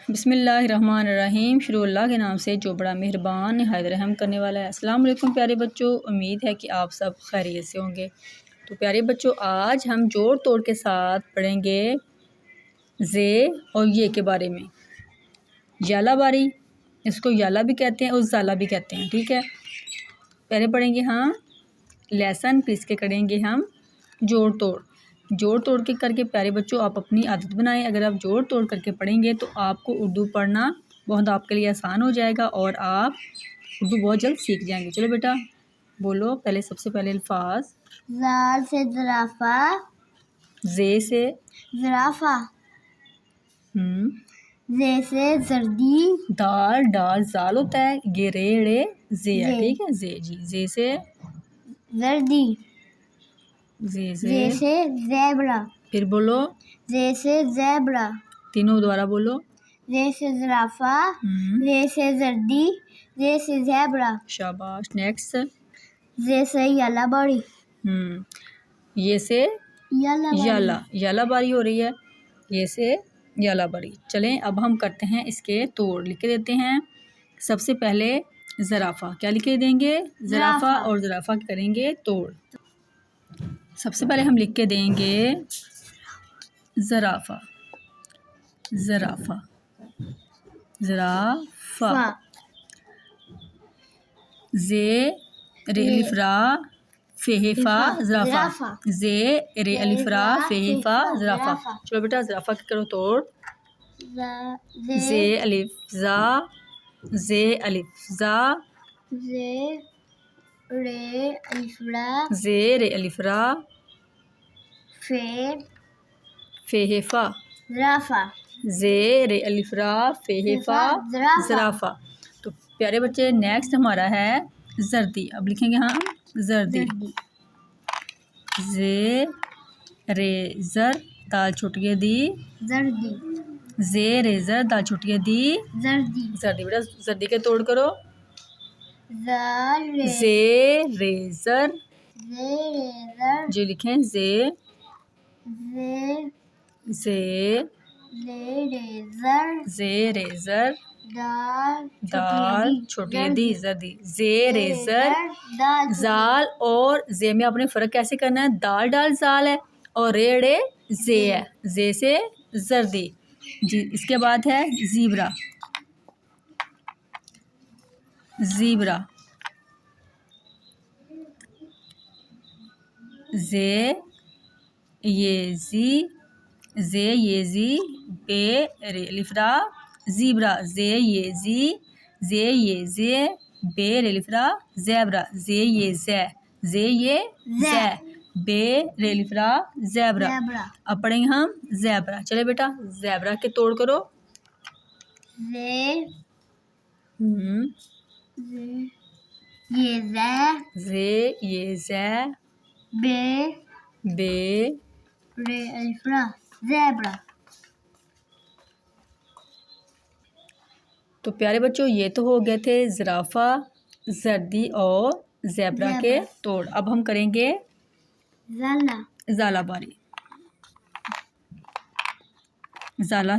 बिस्मिल्लाहिर्रहमानिर्रहीम। शुरू अल्लाह के नाम से जो बड़ा मेहरबान नहायत रहम करने वाला है। अस्सलाम वालेकुम प्यारे बच्चों, उम्मीद है कि आप सब खैरियत से होंगे। तो प्यारे बच्चों, आज हम जोड़ तोड़ के साथ पढ़ेंगे जे और ये के बारे में। याला बारी, इसको याला भी कहते हैं और जाला भी कहते हैं, ठीक है। पहले पढ़ेंगे हम लेसन, फिर इसके करेंगे हम जोड़ तोड़। जोड़ तोड़ के करके प्यारे बच्चों आप अपनी आदत बनाएं। अगर आप जोड़ तोड़ करके पढ़ेंगे तो आपको उर्दू पढ़ना बहुत आपके लिए आसान हो जाएगा और आप उर्दू बहुत जल्द सीख जाएंगे। चलो बेटा बोलो, पहले सबसे पहले अल्फाज। ज़ाल से ज़राफ़ा, जे से ज़राफ़ा, जे से जर्दी, दाल, डाल जाल होता है, ये रे जे है, ठीक है। जे जी, जे से जर्दी, जे जे से ज़ेबरा, फिर बोलो, जे से ज़ेबरा, तीनों दोबारा बोलो। जे से ज़राफ़ा, जे से जर्दी, जे से ज़ेबरा, शाबाश। नेक्स्ट, जे से याला बारी, ये से याला याला बारी हो रही है, ये से याला बारी। चलें अब हम करते हैं इसके तोड़, लिख के देते हैं। सबसे पहले ज़राफ़ा, क्या लिख के देंगे? ज़राफ़ा। और ज़राफ़ा करेंगे तोड़। सबसे पहले हम लिख के देंगे ज़राफ़ा, ज़राफ़ा, ज़राफ़ा। जे रे अलिफ रा फेफा ज़राफ़ा, जे रे अलिफ रा फेफा ज़राफ़ा। चलो बेटा ज़राफ़ा की करो तोड़। जे अलिफ ज़ा, जे अलिफ ज़ा, जे रे अलिफ रा, जे रे अलिफ रा फेफा ज़राफ़ा, जे रे अलिफ रा फेफा ज़राफ़ा। तो प्यारे बच्चे नेक्स्ट हमारा है जर्दी। अब लिखेंगे हम जर्दी। जे रे ज़र, दाल छुटिए दी, जर्दी, जे रे ज़र, दाल छुटिए दी, जर्दी, जर्दी। बेटा जर्दी के तोड़ करो। ज़ाल रे, जे रे ज़र, जे रे ज़र, जी लिखें जे, जे रे ज़र, जे रे ज़र, दाल छोटी दी, जर्दी। जे रे ज़र, जाल और जे में आपने फ़र्क कैसे करना है? दाल डाल जाल है और रे जे है, जे से जर्दी जी। इसके बाद है ज़ीब्रा, ज़ीब्रा, जे ये जी, जे ये जी, बे रे अलिफ रा ज़ीब्रा, जे ये जी, जे ये जे, बे रे अलिफ रा ज़ेब्रा, जे ये जे, बे रे अलिफ रा ज़ेब्रा। अब पढ़ेंगे हम ज़ेब्रा। चले बेटा ज़ेब्रा के तोड़ करो। ये जे, बे रे अलिफ रा ज़ेब्रा। तो प्यारे बच्चों ये तो हो गए थे ज़राफ़ा, जर्दी और ज़ेब्रा के तोड़। अब हम करेंगे ज़ाला बारी। ज़ाला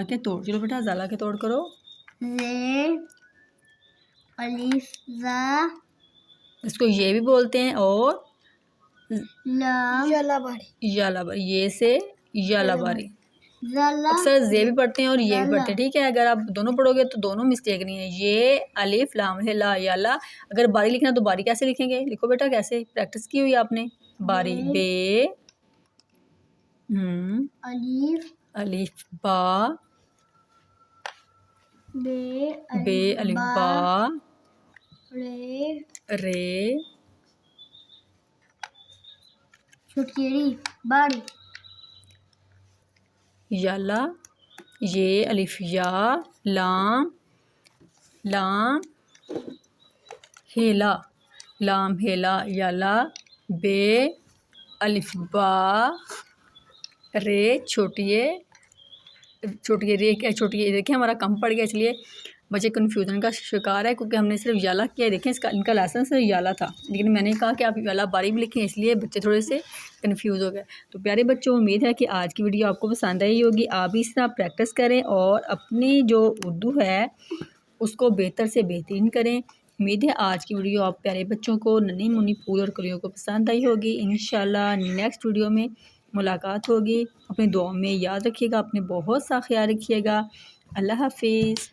के तोड़। चलो बेटा ज़ाला के तोड़ करो। जे अलिफ ज़ा, इसको ये भी बोलते हैं और याला बारी, ये से याला बारी। अक्सर जे भी पढ़ते हैं और ये भी पढ़ते हैं, ठीक है। अगर आप दोनों पढ़ोगे तो दोनों मिस्टेक नहीं है। ये अलिफ लाम है ला याला। अगर बारी लिखना तो बारी कैसे लिखेंगे? लिखो बेटा, कैसे प्रैक्टिस की हुई आपने? बारी बे, अलिफ बा, बे अलिफ बा, रे बारी, याला, ये अलिफ या, लाम हेला, लाम हेला याला, बे अलिफ बा, रे छोटी रे क्या छोटी, देखिए हमारा कम पड़ गया, इसलिए बच्चे कन्फ्यूज़न का शिकार है क्योंकि हमने सिर्फ याला किया है। देखें इसका इनका लेसन सिर्फ याला था, लेकिन मैंने कहा कि आप याला बारी भी लिखें, इसलिए बच्चे थोड़े से कन्फ्यूज़ हो गए। तो प्यारे बच्चों, उम्मीद है कि आज की वीडियो आपको पसंद आई होगी। आप भी इस तरह प्रैक्टिस करें और अपनी जो उर्दू है उसको बेहतर से बेहतरीन करें। उम्मीद है आज की वीडियो आप प्यारे बच्चों को, नन्ही मुन्नी फूल और कलियों को पसंद आई होगी। इंशाल्लाह नेक्स्ट वीडियो में मुलाकात होगी। अपनी दुआ में याद रखिएगा, अपने बहुत सा ख्याल रखिएगा। अल्लाह हाफिज़।